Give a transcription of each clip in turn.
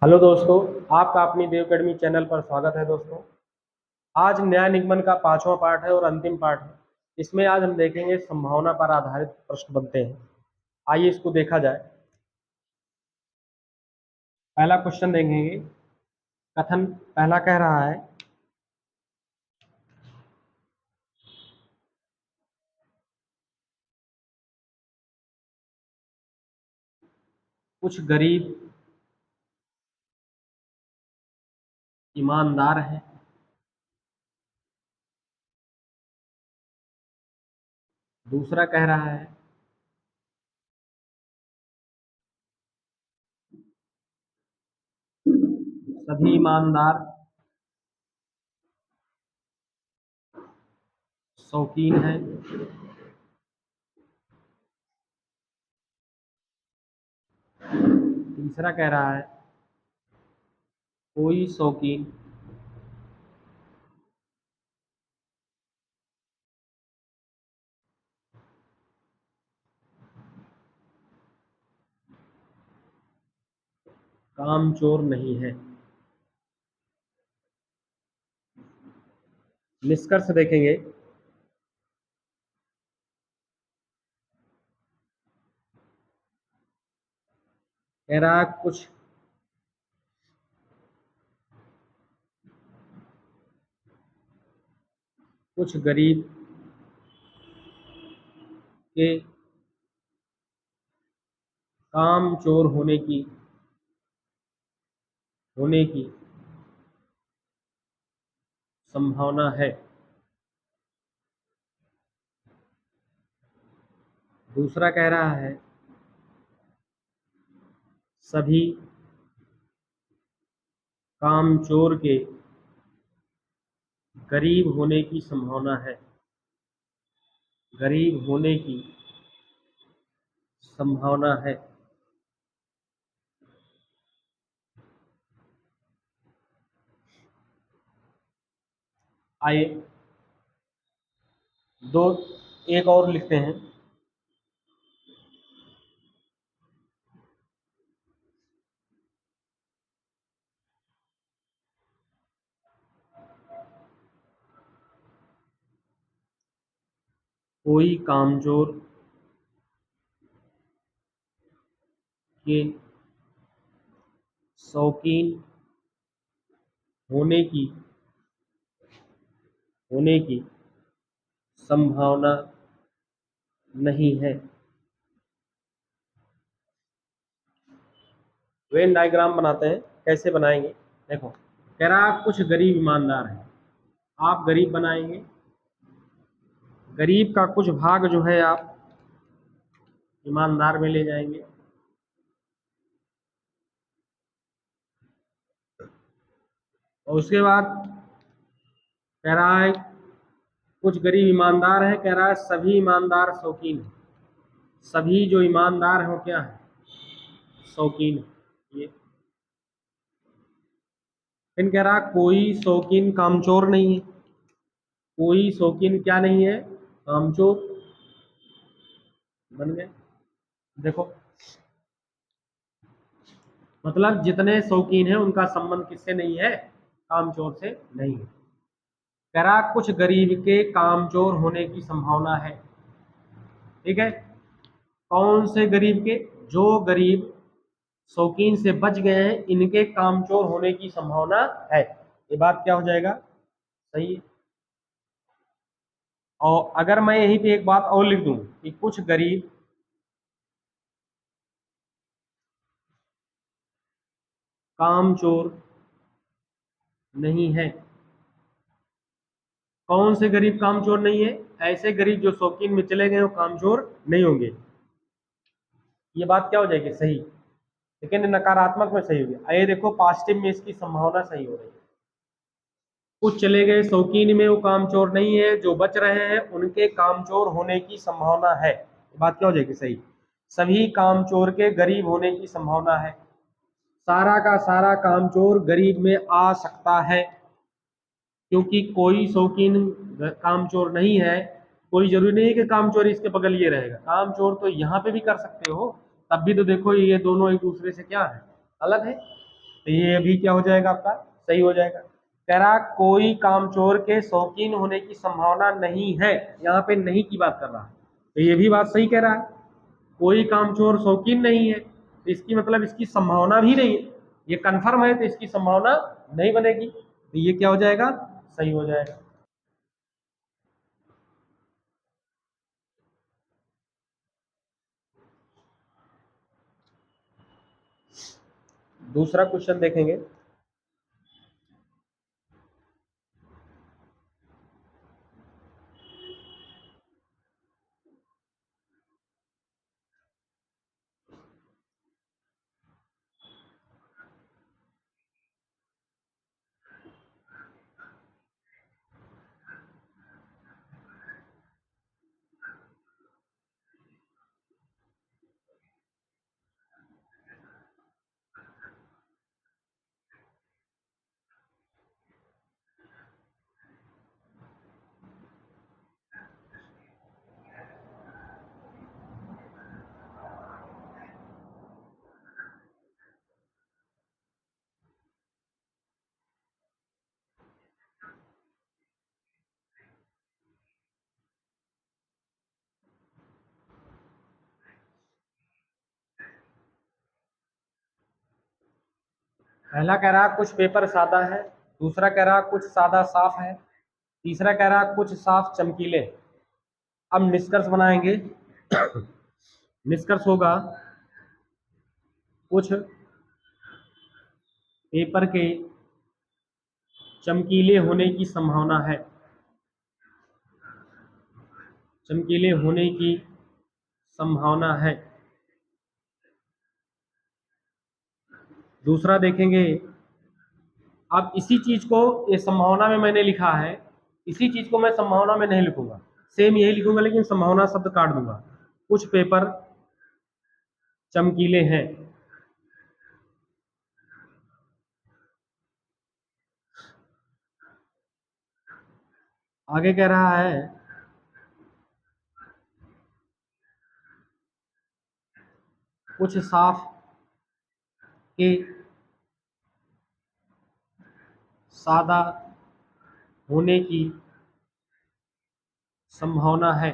Hello दोस्तों, आपका अपनी देव अकेडमी चैनल पर स्वागत है। दोस्तों, आज न्याय निगमन का 5वां पार्ट है और अंतिम पार्ट है। इसमें आज हम देखेंगे संभावना पर आधारित प्रश्न बनते हैं। आइए इसको देखा जाए। पहला क्वेश्चन देखेंगे। कथन पहला कह रहा है, कुछ गरीब ईमानदार हैं, दूसरा कह रहा है सभी ईमानदार शौकीन हैं, तीसरा कह रहा है कोई शौकीन कामचोर नहीं है। निष्कर्ष देखेंगे। कह रहा है कुछ गरीब के कामचोर होने की संभावना है। दूसरा कह रहा है सभी कामचोर के गरीब होने की संभावना है। गरीब होने की संभावना है। आइए दो एक और लिखते हैं। कोई कामचोर के शौकीन होने की संभावना नहीं है। वेन डायग्राम बनाते हैं। कैसे बनाएंगे देखो। कह रहा कुछ गरीब ईमानदार हैं। आप गरीब बनाएंगे। गरीब का कुछ भाग जो है आप ईमानदार में ले जाएंगे। और उसके बाद कह रहा है कुछ गरीब ईमानदार है। कह रहा है सभी ईमानदार शौकीन हैं। सभी जो ईमानदार हैं वो क्या है? शौकीन है। ये फिर कह रहा कोई शौकीन कामचोर नहीं है। कोई शौकीन क्या नहीं है? कामचोर। बन गए। देखो, मतलब जितने शौकीन हैं उनका संबंध किससे नहीं है? कामचोर से नहीं है। कह रहा कुछ गरीब के कामचोर होने की संभावना है। ठीक है। कौन से गरीब के? जो गरीब शौकीन से बच गए हैं, इनके कामचोर होने की संभावना है। ये बात क्या हो जाएगा? सही है। और अगर मैं यहीं पे एक बात और लिख दूं कि कुछ गरीब कामचोर नहीं है। कौन से गरीब कामचोर नहीं है? ऐसे गरीब जो शौकीन में चले गए वो कामचोर नहीं होंगे। ये बात क्या हो जाएगी? सही। लेकिन नकारात्मक में सही होगी। आइए देखो, पॉजिटिव में इसकी संभावना सही हो रही है। कुछ चले गए शौकीन में वो कामचोर नहीं है। जो बच रहे हैं उनके कामचोर होने की संभावना है। ये बात क्या हो जाएगी? सही। सभी कामचोर के गरीब होने की संभावना है। सारा का सारा कामचोर गरीब में आ सकता है, क्योंकि कोई शौकीन कामचोर नहीं है। कोई जरूरी नहीं है कि कामचोर इसके बगल ये रहेगा। कामचोर तो यहाँ पे भी कर सकते हो। तब भी तो देखो, ये दोनों एक दूसरे से क्या है? अलग है। तो ये भी क्या हो जाएगा, आपका सही हो जाएगा। कह रहा कोई कामचोर के शौकीन होने की संभावना नहीं है, यहाँ पे नहीं की बात कर रहा है, तो ये भी बात सही कह रहा है, कोई कामचोर शौकीन नहीं है, तो इसकी मतलब इसकी संभावना भी नहीं है, ये कन्फर्म है तो इसकी संभावना नहीं बनेगी, तो ये क्या हो जाएगा, सही हो जाएगा। दूसरा क्वेश्चन देखेंगे। पहला कह रहा कुछ पेपर सादा है, दूसरा कह रहा कुछ सादा साफ है, तीसरा कह रहा कुछ साफ चमकीले। अब निष्कर्ष बनाएंगे। निष्कर्ष होगा कुछ पेपर के चमकीले होने की संभावना है, चमकीले होने की संभावना है। दूसरा देखेंगे, अब इसी चीज को, ये संभावना में मैंने लिखा है, इसी चीज को मैं संभावना में नहीं लिखूंगा, सेम यही लिखूंगा लेकिन संभावना शब्द काट दूंगा। कुछ पेपर चमकीले हैं, आगे कह रहा है कुछ साफ के सादा होने की संभावना है।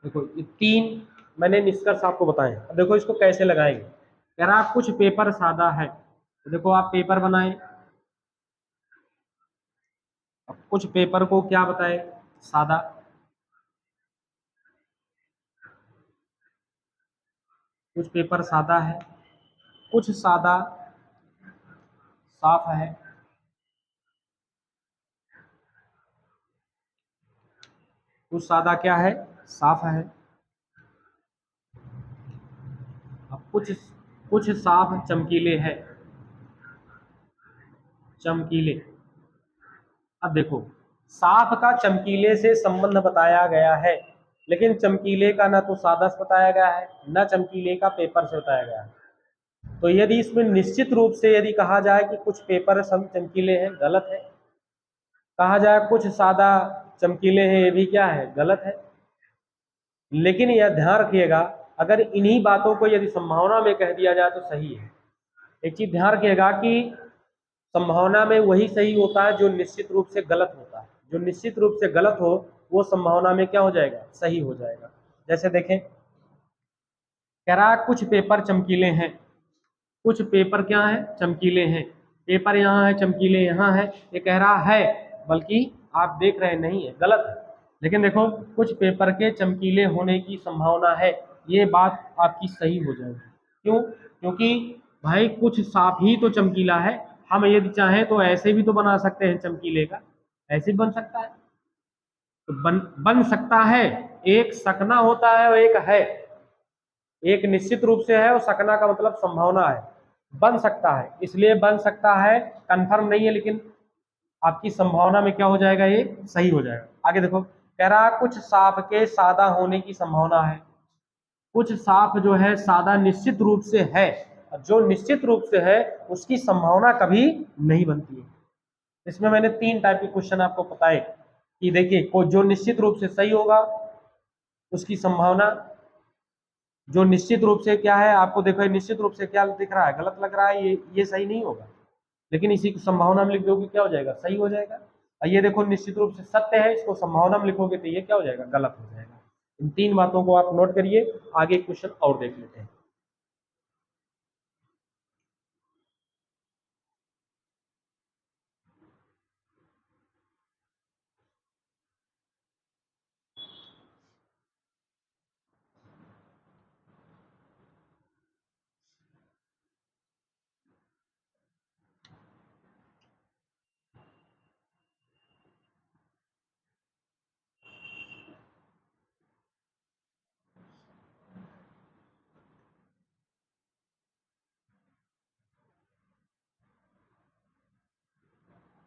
देखो ये तीन मैंने निष्कर्ष आपको बताए। अब देखो इसको कैसे लगाएंगे। कह रहा कुछ पेपर सादा है, तो देखो आप पेपर बनाए, अब कुछ पेपर को क्या बताए, सादा, कुछ पेपर सादा है, कुछ सादा साफ है, कुछ सादा क्या है, साफ है। अब कुछ कुछ साफ चमकीले हैं, चमकीले। अब देखो साफ का चमकीले से संबंध बताया गया है, लेकिन चमकीले का ना तो सादा से बताया गया है, ना चमकीले का पेपर से बताया गया है। तो यदि इसमें निश्चित रूप से यदि कहा जाए कि कुछ पेपर सब चमकीले हैं, गलत है। कहा जाए कुछ सादा चमकीले हैं, ये भी क्या है, गलत है। लेकिन यह ध्यान रखिएगा, अगर इन्हीं बातों को यदि संभावना में कह दिया जाए तो सही है। एक चीज ध्यान रखिएगा कि संभावना में वही सही होता है जो निश्चित रूप से गलत होता है। जो निश्चित रूप से गलत हो वो संभावना में क्या हो जाएगा, सही हो जाएगा। जैसे देखें, कह रहा कुछ पेपर चमकीले हैं, कुछ पेपर क्या है, चमकीले हैं। पेपर यहाँ है, चमकीले यहाँ है, ये कह रहा है, बल्कि आप देख रहे नहीं है, गलत है। लेकिन देखो कुछ पेपर के चमकीले होने की संभावना है, ये बात आपकी सही हो जाएगी। क्यों? क्योंकि भाई कुछ साफ ही तो चमकीला है। हम यदि चाहें तो ऐसे भी तो बना सकते हैं चमकीले का, ऐसे भी बन सकता है। तो बन सकता है, एक सकना होता है और एक है। एक निश्चित रूप से है और सकना का मतलब संभावना है। बन सकता है, इसलिए बन सकता है, कंफर्म नहीं है, लेकिन आपकी संभावना में क्या हो जाएगा, ये सही हो जाएगा। आगे देखो, कह रहा कुछ साफ के सादा होने की संभावना है। कुछ साफ जो है सादा निश्चित रूप से है, जो निश्चित रूप से है उसकी संभावना कभी नहीं बनती है। इसमें मैंने तीन टाइप के क्वेश्चन आपको बताए कि देखिए, जो निश्चित रूप से सही होगा उसकी संभावना जो निश्चित रूप से क्या है, आपको देखो निश्चित रूप से क्या दिख रहा है, गलत लग रहा है, ये सही नहीं होगा, लेकिन इसी को संभावना में लिख दोगे क्या हो जाएगा, सही हो जाएगा। और ये देखो निश्चित रूप से सत्य है, इसको संभावना में लिखोगे तो ये क्या हो जाएगा, गलत हो जाएगा। इन 3 बातों को आप नोट करिए। आगे क्वेश्चन और देख लेते हैं।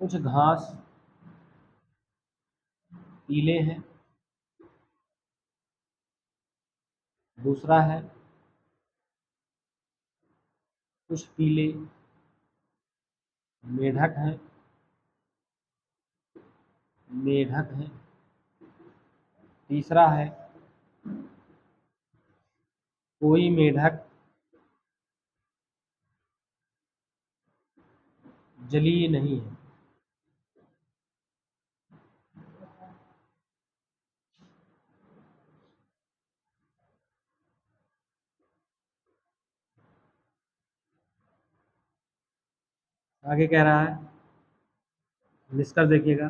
कुछ घास पीले हैं, दूसरा है कुछ पीले मेढक हैं, मेढक हैं, तीसरा है कोई मेढक जलीय नहीं है। आगे कह रहा है, निष्कर्ष देखिएगा,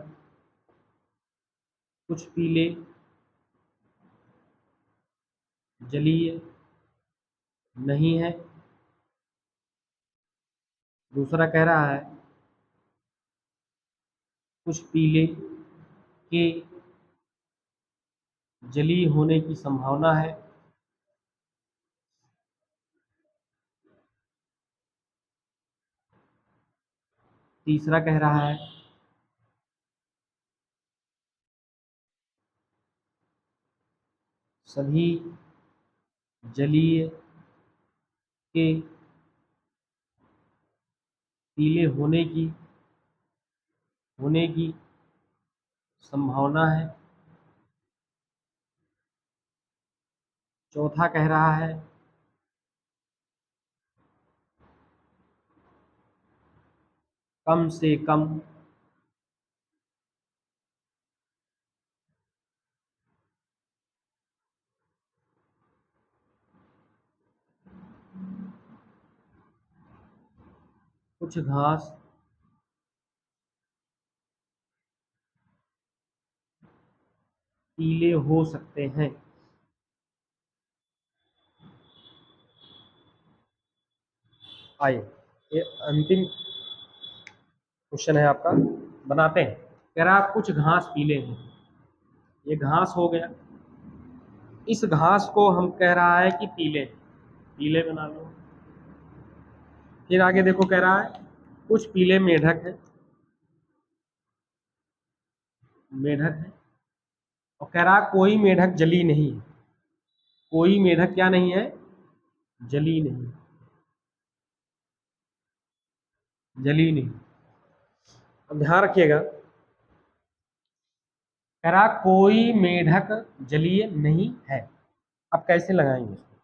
कुछ पीले जलीय नहीं है, दूसरा कह रहा है कुछ पीले के जलीय होने की संभावना है, तीसरा कह रहा है सभी जलीय के पीले होने की संभावना है, चौथा कह रहा है कम से कम कुछ घास पीले हो सकते हैं। आइए ये अंतिम क्वेश्चन है आपका, बनाते हैं। कह रहा है कुछ घास पीले हैं, ये घास हो गया, इस घास को हम कह रहा है कि पीले, पीले बना लो। फिर आगे देखो कह रहा है कुछ पीले मेढक है, मेढक है, और कह रहा है कोई मेढक जली नहीं है, कोई मेढक क्या नहीं है, जली नहीं, जली नहीं। अब ध्यान रखिएगा, कह रहा कोई मेढक जलीय नहीं है। अब कैसे लगाएंगे इसको,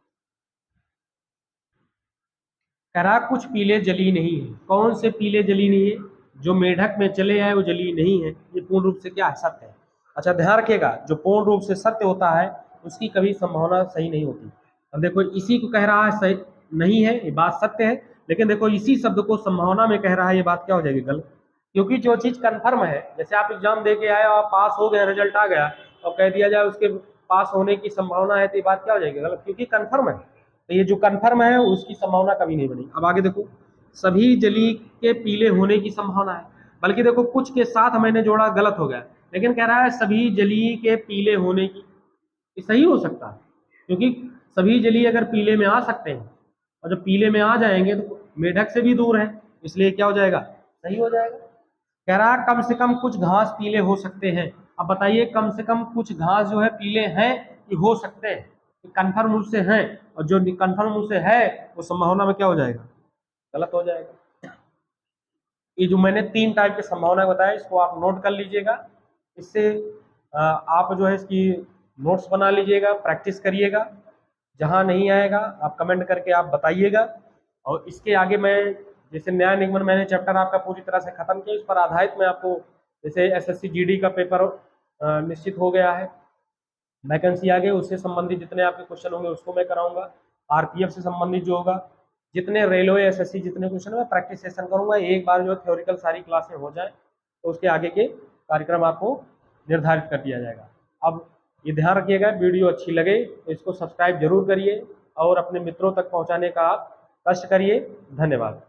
कह रहा कुछ पीले जली नहीं है, कौन से पीले जली नहीं है, जो मेढक में चले आए वो जली नहीं है, ये पूर्ण रूप से क्या है, सत्य है। अच्छा ध्यान रखिएगा, जो पूर्ण रूप से सत्य होता है उसकी कभी संभावना सही नहीं होती। अब देखो इसी को कह रहा है सही नहीं है, ये बात सत्य है, लेकिन देखो इसी शब्द को संभावना में कह रहा है, ये बात क्या हो जाएगी, गलत। क्योंकि जो चीज कन्फर्म है, जैसे आप एग्जाम दे के आए और पास हो गए, रिजल्ट आ गया और कह दिया जाए उसके पास होने की संभावना है, तो ये बात क्या हो जाएगी, गलत, क्योंकि कन्फर्म है। तो ये जो कन्फर्म है उसकी संभावना कभी नहीं बनी। अब आगे देखो, सभी जली के पीले होने की संभावना है, बल्कि देखो कुछ के साथ मैंने जोड़ा, गलत हो गया, लेकिन कह रहा है सभी जली के पीले होने की, ये सही हो सकता है, क्योंकि सभी जली अगर पीले में आ सकते हैं और जब पीले में आ जाएंगे तो मेढक से भी दूर है, इसलिए क्या हो जाएगा, सही हो जाएगा। कह रहा है कम से कम कुछ घास पीले हो सकते हैं। अब बताइए कम से कम कुछ घास जो है पीले हैं कि हो सकते हैं, कन्फर्म रूप से हैं, और जो कन्फर्म रूप से है वो संभावना में क्या हो जाएगा, गलत हो जाएगा। ये जो मैंने 3 टाइप की संभावना बताया, इसको आप नोट कर लीजिएगा, इससे आप जो है इसकी नोट्स बना लीजिएगा, प्रैक्टिस करिएगा। जहाँ नहीं आएगा आप कमेंट करके आप बताइएगा। और इसके आगे मैं जैसे नया निगमन मैंने चैप्टर आपका पूरी तरह से खत्म किया, इस पर आधारित मैं आपको जैसे एसएससी जीडी का पेपर निश्चित हो गया है, वैकेंसी आ गई, उससे संबंधित जितने आपके क्वेश्चन होंगे उसको मैं कराऊंगा। आरपीएफ से संबंधित जो होगा, जितने रेलवे एसएससी जितने क्वेश्चन मैं प्रैक्टिस सेशन करूंगा। एक बार जो थ्योरिकल सारी क्लासें हो जाए तो उसके आगे के कार्यक्रम आपको निर्धारित कर दिया जाएगा। अब ये ध्यान रखिएगा, वीडियो अच्छी लगे तो इसको सब्सक्राइब जरूर करिए और अपने मित्रों तक पहुंचाने का आप कष्ट करिए। धन्यवाद।